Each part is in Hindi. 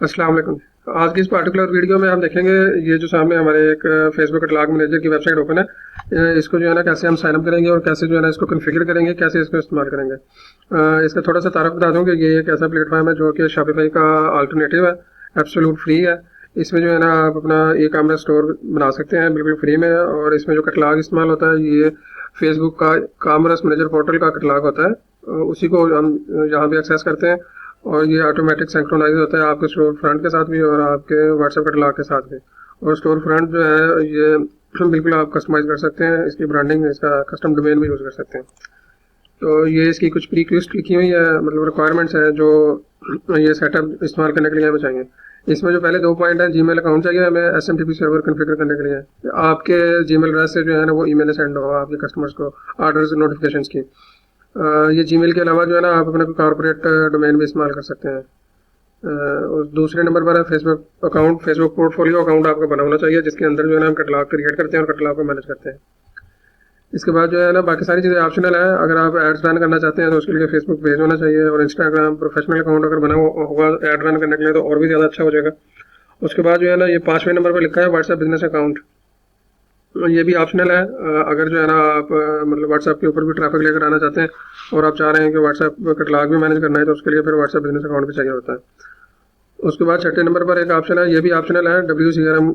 अस्सलाम वालेकुम। आज की इस पार्टिकुलर वीडियो में हम देखेंगे ये जो सामने हमारे एक फेसबुक कैटलॉग मैनेजर की वेबसाइट ओपन है। इसको जो है ना कैसे हम साइन अप करेंगे और कैसे जो है ना इसको कॉन्फ़िगर करेंगे, कैसे इसको इस्तेमाल करेंगे। इसका थोड़ा सा तारुफ बता दूं कि ये एक ऐसा प्लेटफॉर्म है जो कि शॉपिफाई का अल्टरनेटिव है, एब्सोल्यूट फ्री है। इसमें जो है ना आप अपना ई कॉमर्स स्टोर बना सकते हैं बिल्कुल फ्री में। और इसमें जो कैटलॉग इस्तेमाल होता है ये फेसबुक का कॉमर्स मैनेजर पोर्टल का कैटलॉग होता है। उसी को हम यहाँ भी एक्सेस करते हैं और ये ऑटोमेटिक सिंक्रोनाइज होता है आपके स्टोर फ्रंट के साथ भी और आपके व्हाट्सएप कैटलॉग के साथ भी। और स्टोर फ्रंट जो है ये बिल्कुल आप कस्टमाइज कर सकते हैं, इसकी ब्रांडिंग, इसका कस्टम डोमेन भी यूज़ कर सकते हैं। तो ये इसकी कुछ प्री रिक्वेस्ट लिखी हुई है, मतलब रिक्वायरमेंट्स है जो ये सेटअप इस्तेमाल करने के लिए हमें चाहिए। इसमें जो पहले 2 पॉइंट है, जीमेल अकाउंट चाहिए हमें एसएमटीपी सर्वर कॉन्फ़िगर करने के लिए। आपके जीमेल एड्रेस से जो है ना वो ईमेल सेंड हो आपके कस्टमर्स को ऑर्डर्स नोटिफिकेशंस की। ये जीमेल के अलावा जो है ना आप अपना कॉर्पोरेट डोमेन भी इस्तेमाल कर सकते हैं। और दूसरे नंबर पर है Facebook account, Facebook portfolio account आपका बना होना चाहिए जिसके अंदर जो है ना हम कैटलॉग क्रिएट करते हैं और कैटलॉग को मैनेज करते हैं। इसके बाद जो है ना बाकी सारी चीज़ें ऑप्शनल है। अगर आप एड्स रन करना चाहते हैं तो उसके लिए फेसबुक पेज होना चाहिए और इंस्टाग्राम प्रोफेशनल अकाउंट अगर बना होगा एड रन करने के लिए तो और भी ज़्यादा अच्छा हो जाएगा। उसके बाद जो है ना ये 5वें नंबर पर लिखा है व्हाट्सएप बिजनेस अकाउंट। ये भी ऑप्शनल है। अगर जो है ना आप मतलब व्हाट्सएप के ऊपर भी ट्रैफिक लेकर आना चाहते हैं और आप चाह रहे हैं कि व्हाट्सएप कैटलॉग भी मैनेज करना है तो उसके लिए फिर व्हाट्सएप बिजनेस अकाउंट भी चाहिए होता है। उसके बाद 6ठे नंबर पर एक ऑप्शन है, ये भी ऑप्शनल है, WCRM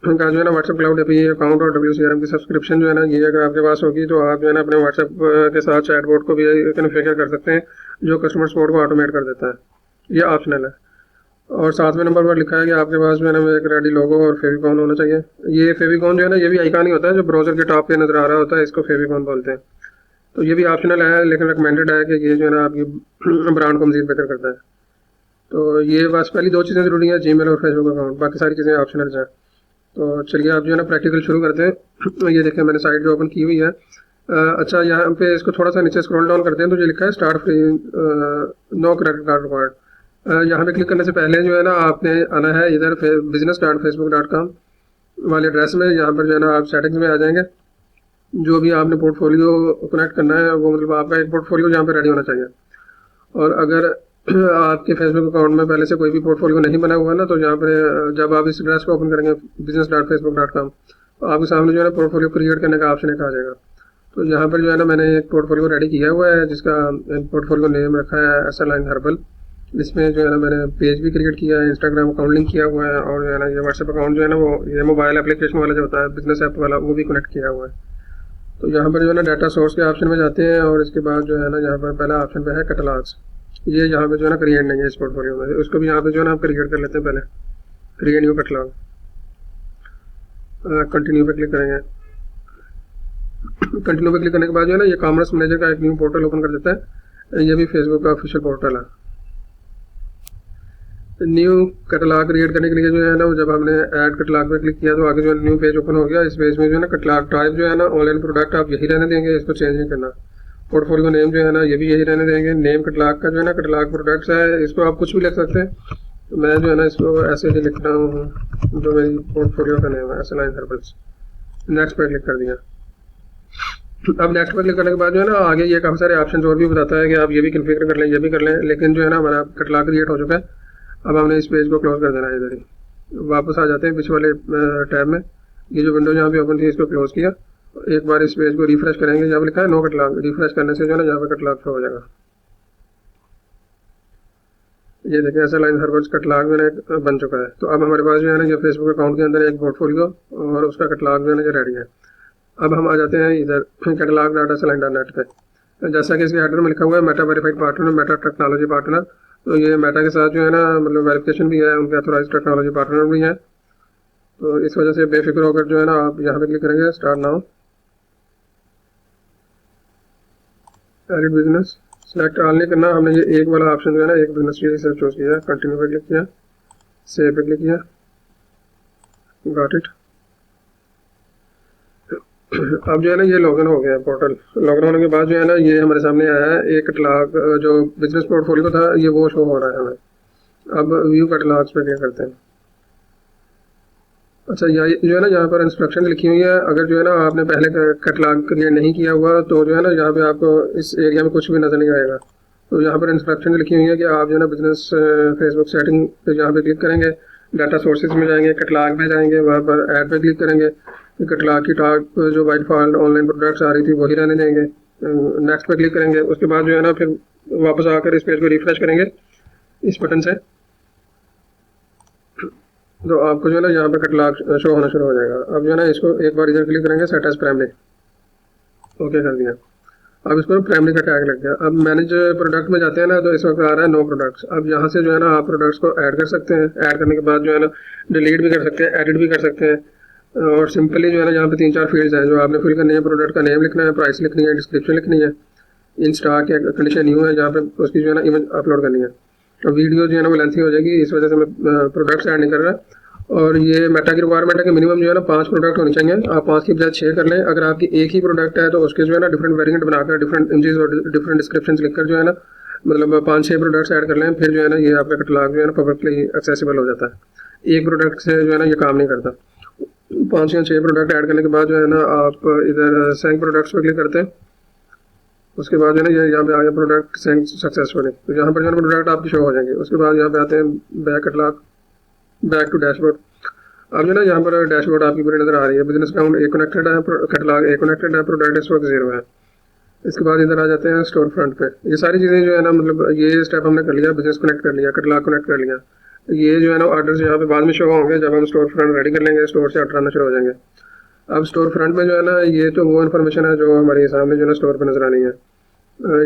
का जो है ना व्हाट्सएप क्लाउड एपी अकाउंट और WCRM की सब्सक्रिप्शन जो है ना ये अगर आपके पास होगी तो आप जो है ना अपने व्हाट्सएप के साथ चैटबॉट को भी कॉन्फ़िगर कर सकते हैं जो कस्टमर सपोर्ट को ऑटोमेट कर देता है। ये ऑप्शनल है। और 7वें नंबर पर लिखा है कि आपके पास जो है ना एक रेडी लोगो और फेविकॉन होना चाहिए। ये फेविकॉन जो है ना ये भी आइकॉन ही होता है जो ब्राउजर के टॉप पे नजर आ रहा होता है, इसको फेविकॉन बोलते हैं। तो ये भी ऑप्शनल है लेकिन रिकमेंडेड है कि ये जो है ना आपकी ब्रांड को मजीद बेहतर करता है। तो ये बस पहली 2 चीज़ें ज़रूरी हैं, जीमेल और फेसबुक अकाउंट, बाकी सारी चीज़ें ऑप्शनल हैं। तो चलिए आप जो है ना प्रैक्टिकल शुरू करते हैं। ये देखें मैंने साइट जो ओपन की हुई है। अच्छा यहाँ पे इसको थोड़ा सा नीचे स्क्रॉल डाउन करते हैं तो ये लिखा है start free, no credit card required. यहाँ पे क्लिक करने से पहले जो है ना आपने आना है इधर business.facebook.com वाले एड्रेस में। यहाँ पर जो है ना आप सेटिंग्स में आ जाएंगे। जो भी आपने पोर्टफोलियो कनेक्ट करना है वो मतलब आपका एक पोर्टफोलियो यहाँ पे रेडी होना चाहिए। और अगर आपके फेसबुक अकाउंट में पहले से कोई भी पोर्टफोलियो नहीं बना हुआ है ना तो यहाँ पर जब आप इस एड्रेस को ओपन करेंगे business.facebook.com तो आपके सामने जो है ना पोर्टफोलियो क्रिएट करने का ऑप्शन एक आ जाएगा। तो यहाँ पर जो है ना मैंने एक पोर्टफोलियो रेडी किया हुआ है जिसका पोर्टफोलियो नेम रखा है SLN हर्बल। इसमें जो है ना मैंने पेज भी क्रिएट किया है, इंस्टाग्राम अकाउंट लिंक किया हुआ है और जो है ना ये व्हाट्सएप अकाउंट जो है ना वो ये मोबाइल एप्लीकेशन वाला जो होता है बिजनेस ऐप वाला वो भी कनेक्ट किया हुआ है। तो यहाँ पर जो है ना डाटा सोर्स के ऑप्शन में जाते हैं और इसके बाद जो है ना यहाँ पर पहला ऑप्शन पे है कैटलॉग्स। ये यहाँ पे जो है ना क्रिएट नहीं है इस पोर्टफोलियो में, उसको भी यहाँ पे जो है ना आप क्रिएट कर लेते हैं। पहले क्रिएट न्यू कैटलॉग, कंटिन्यू पे क्लिक करेंगे। कंटिन्यू पे क्लिक करने के बाद जो है ना ये कॉमर्स मैनेजर का एक न्यू पोर्टल ओपन कर देता है। ये भी फेसबुक का ऑफिशियल पोर्टल है। न्यू कैटलॉग क्रिएट करने के लिए जो है ना जब हमने ऐड कैटलॉग पे क्लिक किया तो आगे जो है न्यू पेज ओपन हो गया। इस पेज में जो है ना कैटलॉग टाइप जो है ना ऑनलाइन प्रोडक्ट आप यही रहने देंगे, इसको चेंज नहीं करना। पोर्टफोलियो नेम जो है ना ये भी यही रहने देंगे। नेम कैटलॉग का जो है ना कैटलॉग प्रोडक्ट्स है, इसको आप कुछ भी लिख सकते हैं। तो मैं जो है ना इसको ऐसे ही लिख रहा हूँ जो मेरी पोर्टफोलियो का नेम है SLN हर्बल्स। नेक्स्ट पे क्लिक कर दिया। अब नेक्स्ट पर क्लिक करने के बाद जो है ना आगे ये काफ़ी सारे ऑप्शन और भी बताता है कि आप ये भी कॉन्फ़िगर कर लें, ये भी कर लें। लेकिन जो है ना हमारा कैटलॉग क्रिएट हो चुका है। अब हमने इस पेज को क्लोज कर देना है। इधर ही वापस आ जाते हैं पीछे वाले टैब में। ये जो विंडो यहाँ पे ओपन थी इसको क्लोज किया। एक बार इस पेज को रिफ्रेश करेंगे, यहाँ पे लिखा है नो कैटलॉग। रिफ्रेश करने से जो है ना यहाँ पे कैटलॉग शो हो जाएगा। ये देखें SLN हर्बल्स कैटलॉग मैंने बन चुका है। तो अब हमारे पास जो है ना ये फेसबुक अकाउंट के अंदर एक पोर्टफोलियो और उसका कैटलॉग जो है ना ये रेडी है। अब हम आ जाते हैं इधर catalog.sln.net पे। जैसा कि इसके हेडर में लिखा हुआ है Meta verified partner, Meta technology partner. तो ये मेटा के साथ जो है ना मतलब वेरिफिकेशन भी है, उनके ऑथोराइज्ड टेक्नोलॉजी पार्टनर भी हैं। तो इस वजह से बेफिक्र होकर जो है ना आप यहाँ पे क्लिक करेंगे start now, edit business, select all नहीं करना। हमने ये एक वाला ऑप्शन जो है ना एक बिजनेस से चूज किया। कंटिन्यू पे क्लिक किया, सेव पे क्लिक किया, गॉट इट। अब जो है ना ये लॉगिन हो गया पोर्टल। लॉगिन होने के बाद जो है ना ये हमारे सामने आया है एक कैटलॉग जो बिजनेस पोर्टफोलियो था ये वो शो हो रहा है हमें। अब व्यू कैटलॉग्स पे क्लिक करते हैं। अच्छा ये जो है ना यहाँ पर इंस्ट्रक्शन लिखी हुई है। अगर जो है ना आपने पहले कैटलॉग क्रिएट नहीं किया हुआ तो जो है ना यहाँ पे आपको इस एरिया में कुछ भी नज़र नहीं आएगा। तो यहाँ पर इंस्ट्रक्शन लिखी हुई है कि आप जो है ना बिजनेस फेसबुक सेटिंग पे यहाँ पे क्लिक करेंगे, डाटा सोर्सेज में जाएंगे, कैटलॉग में जाएंगे, वहाँ पर ऐड पे क्लिक करेंगे, कैटलॉग की टॉप जो बाय डिफॉल्ट ऑनलाइन प्रोडक्ट्स आ रही थी वही रहने देंगे, नेक्स्ट पे क्लिक करेंगे। उसके बाद जो है ना फिर वापस आकर इस पेज को रिफ्रेश करेंगे इस बटन से, तो आपको जो है ना यहाँ पे कैटलॉग शो होना शुरू हो जाएगा। अब जो है ना इसको एक बार इधर क्लिक करेंगे, सेट एज प्राइमरी, ओके कर दिया। अब इसको प्राइमरी का टैग लग गया। अब मैनेज प्रोडक्ट में जाते हैं ना, तो इस वक्त आ रहा है नो प्रोडक्ट्स। अब यहाँ से जो है ना आप प्रोडक्ट्स को ऐड कर सकते हैं, ऐड करने के बाद जो है ना डिलीट भी कर सकते हैं, एडिट भी कर सकते हैं, और सिंपली जो है ना यहाँ पे 3-4 फील्ड्स हैं जो आपने फिल करनी है। प्रोडक्ट का नेम लिखना है, प्राइस लिखनी है, डिस्क्रिप्शन लिखनी है, इन स्टॉक या कंडीशन न्यू है जहाँ पे उसकी जो है ना इमेज अपलोड करनी है। तो वीडियो जो है ना वो लेंथी हो जाएगी, इस वजह से मैं प्रोडक्ट्स ऐड नहीं कर रहा। और ये मेटा की रिक्वायरमेंट है कि मिनिमम जो है ना 5 प्रोडक्ट होने चाहिए। आप 5 की बजाय 6 कर लें। अगर आपकी एक ही प्रोडक्ट है तो उसके जो है ना डिफरेंट वेरिएंट बनाकर, डिफरेंट इमेजेस और डिफरेंट डिस्क्रिप्शन लिखकर जो है ना मतलब 5-6 प्रोडक्ट्स ऐड कर लें, फिर जो है ना ये आपका कैटलॉग जो है ना पब्लिकली एक्सेसिबल हो जाता है। एक प्रोडक्ट से जो है ना ये काम नहीं करता। 5 या 6 प्रोडक्ट ऐड करने के बाद जो है ना आप इधर सेंक प्रोडक्ट्स पर क्लिक करते हैं। उसके बाद जो है ना ये यहाँ पे आ गया प्रोडक्ट सेंक सक्सेसफुली, तो यहाँ पर जो है ना प्रोडक्ट आपके शो हो जाएंगे। उसके बाद यहाँ पे आते हैं back catalogue, back to dashboard. अब जो है ना यहाँ पर डैशबोर्ड आपकी पूरी नजर आ रही है। बिजनेस अकाउंट एक कनेक्टेड है, कैटलॉग एक कनेक्टेड है, प्रोडक्ट इस वक्त 0 है। इसके बाद इधर आ जाते हैं स्टोर फ्रंट पे। ये सारी चीज़ें जो है ना मतलब ये स्टेप हमने कर लिया, बिजनेस कनेक्ट कर लिया, कैटलॉग कनेक्ट कर लिया। ये जो है ना ऑर्डर्स यहाँ पे बाद में शो होंगे जब हम स्टोर फ्रंट रेडी कर लेंगे, स्टोर से ऑर्डर आना शुरू हो जाएंगे। अब स्टोर फ्रंट में जो है ना ये तो वो इन्फॉर्मेशन है जो हमारे सामने जो है ना स्टोर पर नजर आनी है।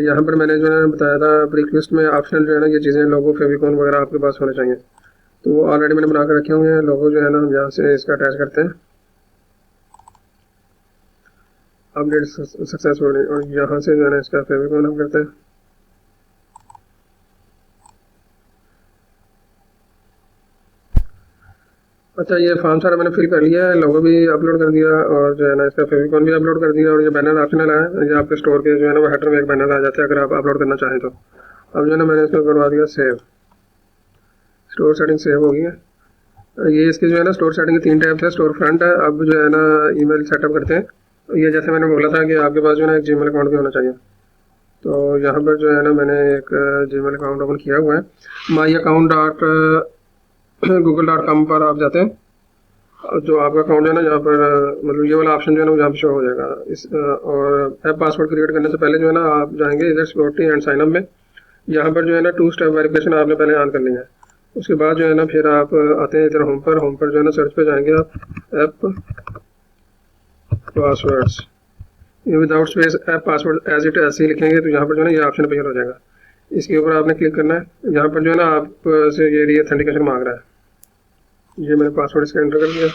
यहाँ पर मैंने जो है बताया था प्रीक लिस्ट में ऑप्शनल जो है ना ये चीज़ें लोगो, फेविकॉन वगैरह आपके पास होने चाहिए, तो वो ऑलरेडी मैंने बना कर रखे हुए हैं। लोगो जो है ना हम यहाँ से इसका अटैच करते हैं, अपडेट सक्सेसफुल, और यहाँ से जो है ना इसका फेविकॉन हम करते हैं। अच्छा, ये फॉर्म सारा मैंने फिल कर लिया है, लोगो भी अपलोड कर दिया और जो है ना इसका फेविकॉन भी अपलोड कर दिया, और ये बैनर ऑप्शनल है। ये आपके स्टोर के जो है ना वो हेडर में एक बैनर आ जाता है अगर आप अपलोड करना चाहें तो। अब जो है ना मैंने इसको करवा दिया सेव, स्टोर सेटिंग सेव हो गई है। ये इसकी जो है ना स्टोर सेटिंग के 3 टैब्स है, स्टोर फ्रंट है। अब जो है ना ईमेल सेटअप करते हैं। ये जैसे मैंने बोला था कि आपके पास जो है ना एक जीमेल अकाउंट भी होना चाहिए, तो यहाँ पर जो है ना मैंने एक जीमेल अकाउंट ओपन किया हुआ है। माई अकाउंट google.com पर आप जाते हैं, जो आपका अकाउंट है ना यहाँ पर मतलब ये वाला ऑप्शन जो है ना यहाँ पर शो हो जाएगा। इस और ऐप पासवर्ड क्रिएट करने से पहले जो है ना आप जाएंगे इधर सिक्योरिटी एंड साइनअप में। यहाँ पर जो है ना 2 स्टेप वेरिफिकेशन आपने पहले ऑन करनी है। उसके बाद जो है ना फिर आप आते हैं इधर होम पर जो है ना सर्च पे जाएंगे आप ऐप पासवर्ड्स, ये without space app password as it ऐसे ही लिखेंगे तो यहाँ पर जो है ना ये ऑप्शन अपीयर हो जाएगा। इसके ऊपर आपने क्लिक करना है। यहाँ पर जो है ना आप से ये रीऑथेंटिकेशन मांग रहा है, ये मैंने पासवर्ड इसका एंटर कर दिया।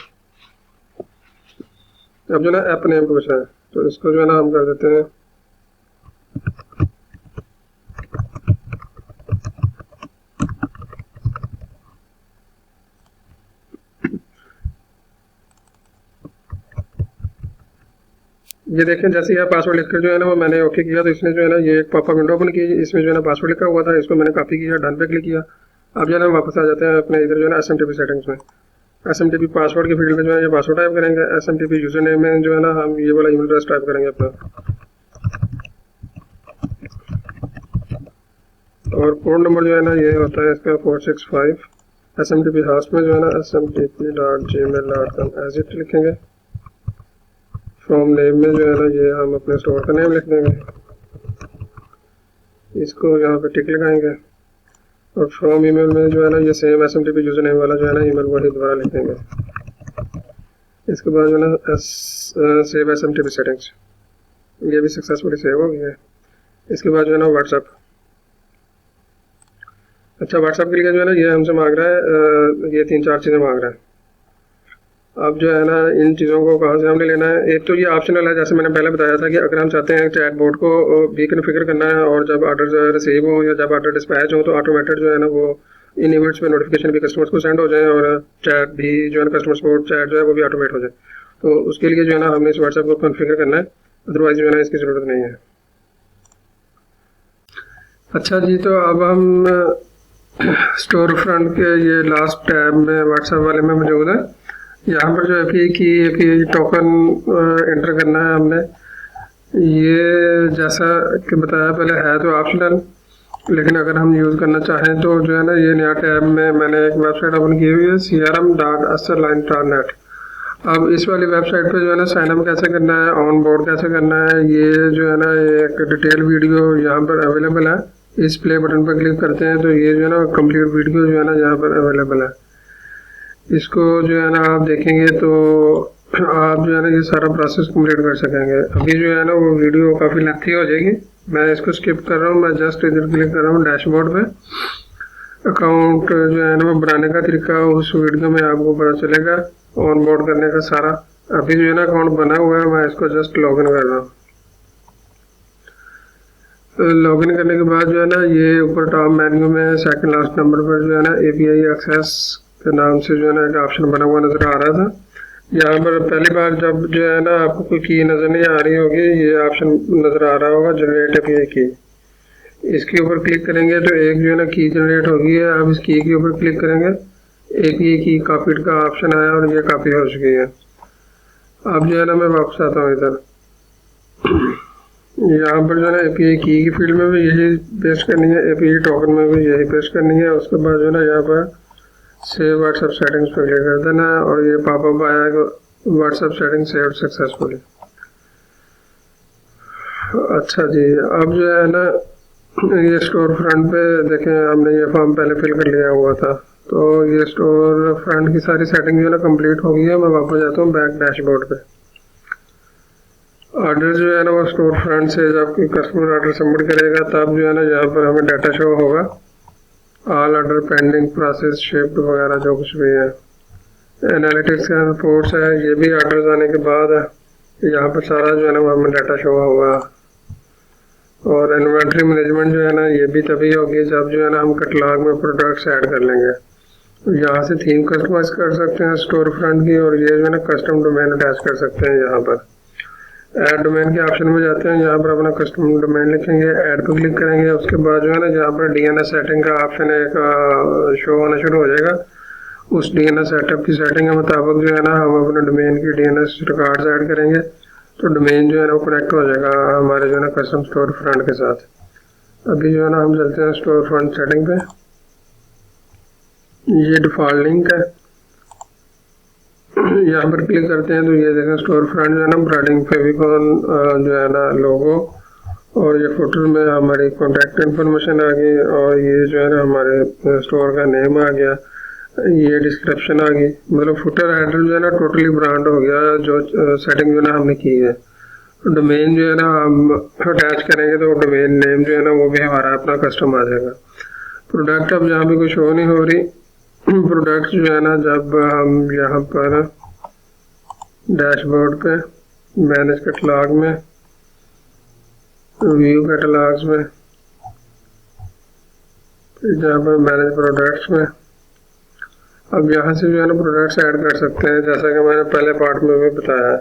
अब जो है ना ऐप नेम पूछ रहा है, तो इसको जो है ना हम कर देते हैं ये देखें। जैसे ही आप पासवर्ड लिखकर जो है ना वो मैंने ओके किया तो इसने जो है ना ये एक पॉपअप विंडो ओपन की, इसमें जो है ना पासवर्ड लिखा हुआ था, इसको मैंने कॉपी किया, डन पे क्लिक किया। अब जो है ना वापस आ जाते हैं अपने इधर जो है ना SMTP सेटिंग्स में। SMTP पासवर्ड के फील्ड में जो है ये पासवर्ड टाइप करेंगे। SMTP यूजर नेम में जो है ना हम ये वाला ईमेल एड्रेस टाइप करेंगे अपना, और कोड नंबर जो है ना ये होता है इसका 465। SMTP हाउस में जो है ना smtp.gmail.com एज इट लिखेंगे। फ्रॉम नेम में जो है ना ये हम अपने स्टोर का नेम लिख देंगे, इसको यहाँ पे टिक लगाएंगे। और फ्रॉम ईमेल में जो है ना ये सेम SMTP यूजर नेम वाला जो है ना ईमेल वही दोबारा लिख देंगे। इसके बाद जो है ना सेव SMTP सेटिंग्स, ये भी सक्सेसफुली सेव हो गया है। इसके बाद जो है ना व्हाट्सएप। अच्छा, व्हाट्सएप के लिए जो है ना ये हमसे मांग रहा है ये 3-4 चीज़ें मांग रहा है। अब जो है ना इन चीज़ों को कहाँ से हमने लेना है, एक तो ये ऑप्शनल है जैसे मैंने पहले बताया था कि अगर हम चाहते हैं चैट बोर्ड को भी कन्फिगर करना है और जब ऑर्डर रिसीव हो या जब ऑर्डर डिस्पैच हो तो ऑटोमेटेड जो है ना वो इन इवेंट्स में नोटिफिकेशन भी कस्टमर्स को सेंड हो जाए और चैट भी जो है ना कस्टमर सपोर्ट चैट जो है वो भी ऑटोमेट हो जाए। तो उसके लिए जो है ना हमने इस व्हाट्सएप को कन्फिगर करना है, अदरवाइज जो है ना इसकी ज़रूरत नहीं है। अच्छा जी, तो अब हम स्टोर फ्रंट के ये लास्ट टैब में व्हाट्सएप वाले में मौजूद है। यहाँ पर जो है कि टोकन एंटर करना है हमने। ये जैसा कि बताया पहले है तो ऑप्शनल, लेकिन अगर हम यूज़ करना चाहें तो जो है ना, ये नया टैब में मैंने एक वेबसाइट ओपन की हुई है crm.asterline.net। अब इस वाली वेबसाइट पे जो है ना साइनअप कैसे करना है, ऑन बोर्ड कैसे करना है, ये जो है ना एक डिटेल वीडियो यहाँ पर अवेलेबल है। इस प्ले बटन पर क्लिक करते हैं तो ये जो है ना कंप्लीट वीडियो जो है ना यहाँ पर अवेलेबल है। इसको जो है ना आप देखेंगे तो आप जो है ना ये सारा प्रोसेस कंप्लीट कर सकेंगे। अभी जो है ना वो वीडियो काफ़ी लेंथी हो जाएगी, मैं इसको स्किप कर रहा हूँ। मैं जस्ट इधर क्लिक कर रहा हूँ डैशबोर्ड पे। अकाउंट जो है ना बनाने का तरीका उस वीडियो में आपको पता चलेगा, ऑन बोर्ड करने का सारा। अभी जो है ना अकाउंट बना हुआ है, मैं इसको जस्ट लॉगिन कर रहा हूँ। लॉगिन करने के बाद जो है ना ये ऊपर टॉप मेन्यू में सेकंड लास्ट नंबर पर जो है ना API एक्सेस के नाम से जो है ना एक ऑप्शन बना हुआ नज़र आ रहा था। यहाँ पर पहली बार जब जो है ना आपको कोई की नज़र नहीं आ रही होगी, ये ऑप्शन नज़र आ रहा होगा जनरेट API की। इसके ऊपर क्लिक करेंगे तो एक जो है ना की जनरेट होगी है। अब इस की के ऊपर क्लिक करेंगे, API की कॉपीड का ऑप्शन आया और ये कॉपी हो चुकी है। अब जो है ना मैं वापस आता हूँ इधर। यहाँ पर जो है ना API की फील्ड में भी यही पेस्ट करनी है, API टोकन में भी यही पेस्ट करनी है। उसके बाद जो है ना यहाँ पर सेव व्हाट्सएप सेटिंग्स पर क्लिक कर देना है और ये पॉपअप आएगा व्हाट्सएप सेटिंग सेव्ड सक्सेसफुली। अच्छा जी, अब जो है ना ये स्टोर फ्रंट पे देखें, हमने ये फॉर्म पहले फिल कर लिया हुआ था, तो ये स्टोर फ्रंट की सारी सेटिंग जो है ना कंप्लीट हो गई है। मैं वापस जाता हूँ बैक डैशबोर्ड पे। ऑर्डर जो है ना वो स्टोर फ्रंट से जब कोई कस्टमर ऑर्डर सबमिट करेगा तब जो है ना यहाँ पर हमें डाटा शो होगा, all order pending process shift वगैरह जो कुछ भी है। एनालिटिक्स का रिपोर्ट्स है, ये भी ऑर्डर आने के बाद है। यहाँ पर सारा जो है ना वो हमें डाटा शो होगा। और इन्वेंट्री मैनेजमेंट जो है ना ये भी तभी होगी जब जो है ना हम कैटलॉग में प्रोडक्ट्स ऐड कर लेंगे। यहाँ से थीम कस्टमाइज कर सकते हैं स्टोर फ्रंट की, और ये जो है ना कस्टम डोमेन अटैच कर सकते हैं। यहाँ पर ऐड डोमेन के ऑप्शन में जाते हैं, यहाँ पर अपना कस्टम डोमेन लिखेंगे, ऐड पर क्लिक करेंगे। उसके बाद जो है ना यहाँ पर DNS सेटिंग का ऑप्शन एक शो होना शुरू हो जाएगा। उस DNS सेटअप की सेटिंग के मुताबिक जो है ना हम अपने डोमेन की DNS रिकॉर्ड्स ऐड करेंगे, तो डोमेन जो है ना वो कनेक्ट हो जाएगा हमारे जो है ना कस्टम स्टोर फ्रंट के साथ। अभी जो है ना हम चलते हैं स्टोर फ्रंट सेटिंग पे। ये डिफॉल्ट लिंक है, यहाँ पर क्लिक करते हैं तो ये देखें स्टोर फ्रंट जो है ना ब्रांडिंग फेविकॉन जो है ना लोगो, और ये फुटर में हमारी कॉन्टैक्ट इन्फॉर्मेशन आ गई, और ये जो है ना हमारे स्टोर का नेम आ गया, ये डिस्क्रिप्शन आ गई। मतलब फुटर हेडर जो है ना टोटली ब्रांड हो गया जो सेटिंग जो है ना हमने की है। डोमेन जो है ना हम अटैच करेंगे तो डोमेन नेम जो है ना वो भी हमारा अपना कस्टम आ जाएगा। प्रोडक्ट अब यहाँ पे कुछ शो नहीं हो रही। प्रोडक्ट जो है ना जब हम यहाँ पर डैशबोर्ड पे मैनेज कैटलॉग में व्यू कैटलॉग्स में, जहाँ पर मैनेज प्रोडक्ट्स में, अब यहाँ से जो है ना प्रोडक्ट्स ऐड कर सकते हैं जैसा कि मैंने पहले पार्ट में भी बताया है।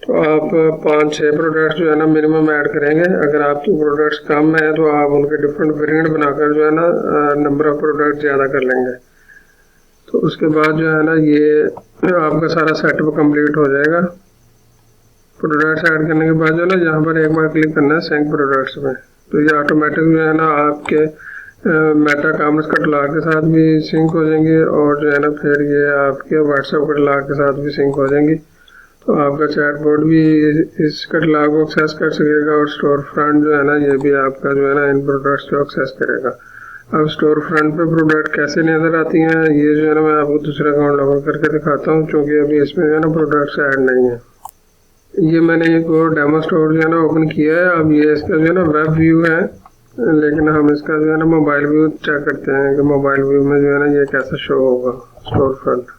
तो आप 5-6 प्रोडक्ट्स जो है ना मिनिमम ऐड करेंगे। अगर आपके प्रोडक्ट्स कम है तो आप उनके डिफरेंट वेरिएंट बनाकर जो है ना नंबर ऑफ प्रोडक्ट ज़्यादा कर लेंगे। तो उसके बाद जो है ना ये आपका सारा सेटअप कंप्लीट हो जाएगा। प्रोडक्ट्स ऐड करने के बाद जो है ना यहाँ पर एक बार क्लिक करना है सिंक प्रोडक्ट्स में, तो ये ऑटोमेटिक जो है ना आपके मेटा कॉमर्स कैटलॉग के साथ भी सिंक हो जाएंगे, और जो है ना फिर ये आपके व्हाट्सएप कैटलॉग के साथ भी सिंक हो जाएंगी। तो आपका चैटबॉट भी इस कैटलॉग को एक्सेस कर सकेगा, और स्टोर फ्रंट जो है ना ये भी आपका जो है ना इन प्रोडक्ट्स को एक्सेस करेगा। अब स्टोर फ्रंट पे प्रोडक्ट कैसे नज़र आती हैं ये जो है ना मैं आपको दूसरा अकाउंट लॉगिन करके दिखाता हूँ, क्योंकि अभी इसमें जो है ना प्रोडक्ट्स ऐड नहीं है। ये मैंने एक और डेमो स्टोर जो है ना ओपन किया है। अब ये इसका जो है ना वेब व्यू है, लेकिन हम इसका जो है ना मोबाइल व्यू चेक करते हैं कि मोबाइल व्यू में जो है ना ये कैसा शो होगा स्टोर फ्रंट।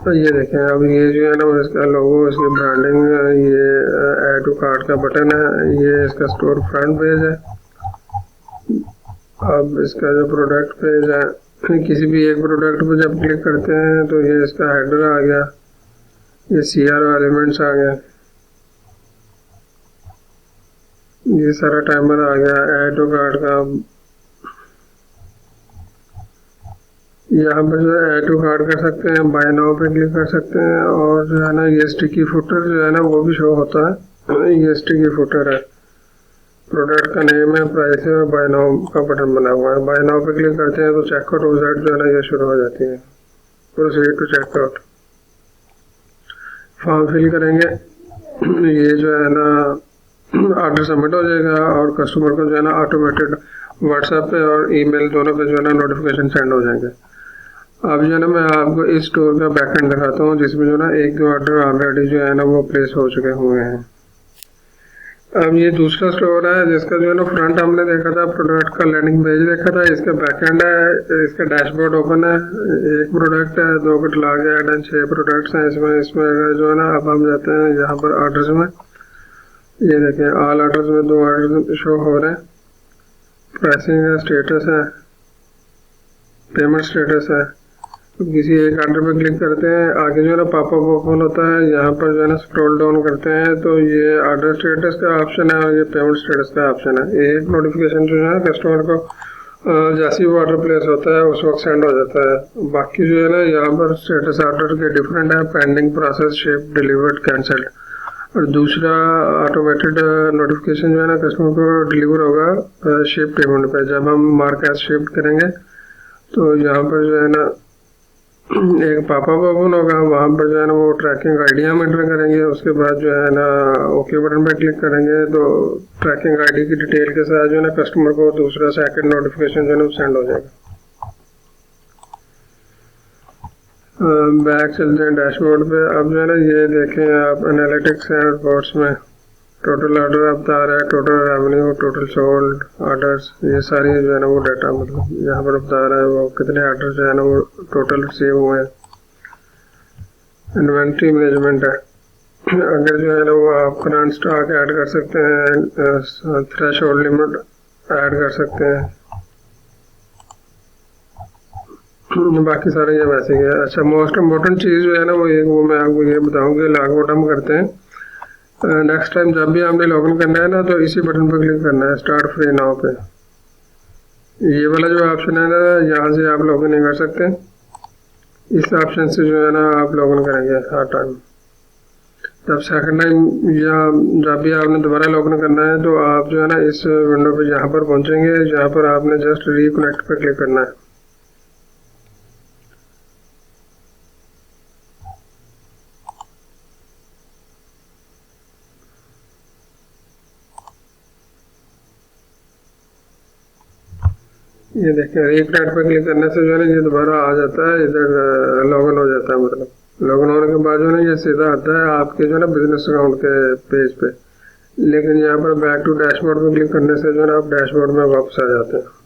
तो ये देखें, अब ये जो है ना इसका लोगो, इसकी ब्रांडिंग, ये ऐड टू कार्ट का बटन है, ये इसका स्टोर फ्रंट पेज है। अब इसका जो प्रोडक्ट पेज है, किसी भी एक प्रोडक्ट पर जब क्लिक करते हैं तो ये इसका हेडर आ गया, ये CRO एलिमेंट्स आ गया, ये सारा टाइमर आ गया, ऐड टू कार्ट का। यहाँ पर जो है ऐड टू कार्ट कर सकते हैं, बाय नाउ पे क्लिक कर सकते हैं, और जो है ना ये स्टिकी फुटर जो है ना वो भी शो होता है। EST की फुटर है, प्रोडक्ट का नेम है, प्राइस है, बाय नाउ का बटन बना हुआ है। बाय नाउ पे क्लिक करते हैं तो चेकआउट वेबसाइट जो है ना ये शुरू हो जाती है। Proceed to checkout, form fill करेंगे, ये जो है ना ऑर्डर सबमिट हो जाएगा और कस्टमर को जो है ना ऑटोमेटेड व्हाट्सएप पे और ईमेल दोनों पे जो है ना नोटिफिकेशन सेंड हो जाएंगे। अब जो है ना मैं आपको इस स्टोर का बैकएंड दिखाता हूँ जिसमें जो है ना एक दो ऑर्डर ऑलरेडी जो है ना वो प्लेस हो चुके हुए हैं। अब ये दूसरा स्टोर है जिसका जो है ना फ्रंट हमने देखा था, प्रोडक्ट का लैंडिंग पेज देखा था, इसका बैकएंड है, इसका डैशबोर्ड ओपन है, एक प्रोडक्ट है, 2 कैटलॉग ऐड एंड 6 प्रोडक्ट्स हैं इसमें जो है ना अब हम जाते हैं यहाँ पर ऑर्डर्स में, ये देखें ऑल ऑर्डर्स में 2 ऑर्डर शो हो रहे हैं, प्राइसिंग है, स्टेटस है, पेमेंट स्टेटस है। किसी एक ऑर्डर पे क्लिक करते हैं, आगे जो है ना पॉपअप ओपन होता है, यहाँ पर जो है ना स्क्रॉल डाउन करते हैं तो ये ऑर्डर स्टेटस का ऑप्शन है और ये पेमेंट स्टेटस का ऑप्शन है। एक नोटिफिकेशन जो है कस्टमर को जैसे ही वो ऑर्डर प्लेस होता है उस वक्त सेंड हो जाता है। बाकी जो है ना यहाँ पर स्टेटस ऑर्डर के डिफरेंट है, pending, process, ship, delivered, cancelled. और दूसरा ऑटोमेटेड नोटिफिकेशन जो है ना कस्टमर को डिलीवर होगा शिप पेमेंट पे। जब हम मार्क एज शिफ्ट करेंगे तो यहाँ पर जो है ना एक पॉपअप ओपन होगा, वहाँ पर जो है ना वो ट्रैकिंग आईडी हम एंटर करेंगे, उसके बाद जो है ना ओके बटन पे क्लिक करेंगे तो ट्रैकिंग आईडी की डिटेल के साथ जो है ना कस्टमर को दूसरा सेकंड नोटिफिकेशन जो है ना सेंड हो जाएगा। बैक चलते हैं डैशबोर्ड पे। अब जो है ना ये देखें आप एनालिटिक्स एंड रिपोर्ट्स में टोटल ऑर्डर अब बता रहा है, total revenue, total sold orders, ये सारी जो है ना वो डाटा मतलब यहाँ पर बता रहा है वो कितने ऑर्डर जो है ना वो टोटल रिसीव हुए हैं। इन्वेंट्री मैनेजमेंट है, अगर जो है ना वो आप करंट स्टॉक ऐड कर सकते हैं, थ्रेशोल्ड लिमिट ऐड कर सकते हैं, बाकी सारे ये वैसे ही है। अच्छा, मोस्ट इम्पोर्टेंट चीज़ जो है ना वो मैं आपको ये बताऊँगी, लॉग आउट हम करते हैं। नेक्स्ट टाइम जब भी हमने लॉगिन करना है ना तो इसी बटन पर क्लिक करना है, स्टार्ट फ्री नाउ पे। ये वाला जो ऑप्शन है ना यहाँ से आप लॉगिन नहीं कर सकते, इस ऑप्शन से जो है ना आप लॉगिन करेंगे हर टाइम। जब सेकंड टाइम या जब भी आपने दोबारा लॉगिन करना है तो आप जो है ना इस विंडो पे यहाँ पर पहुँचेंगे, जहाँ पर आपने जस्ट रिकनेक्ट पर क्लिक करना है। ये देखें रिकनेक्ट पर क्लिक करने से जो है ना ये दोबारा आ जाता है, इधर लॉगिन हो जाता है। मतलब लॉगिन होने के बाद जो है ना ये सीधा आता है आपके जो है ना बिजनेस अकाउंट के पेज पे। लेकिन यहाँ पर बैक टू डैशबोर्ड पर क्लिक करने से जो है ना आप डैशबोर्ड में वापस आ जाते हैं।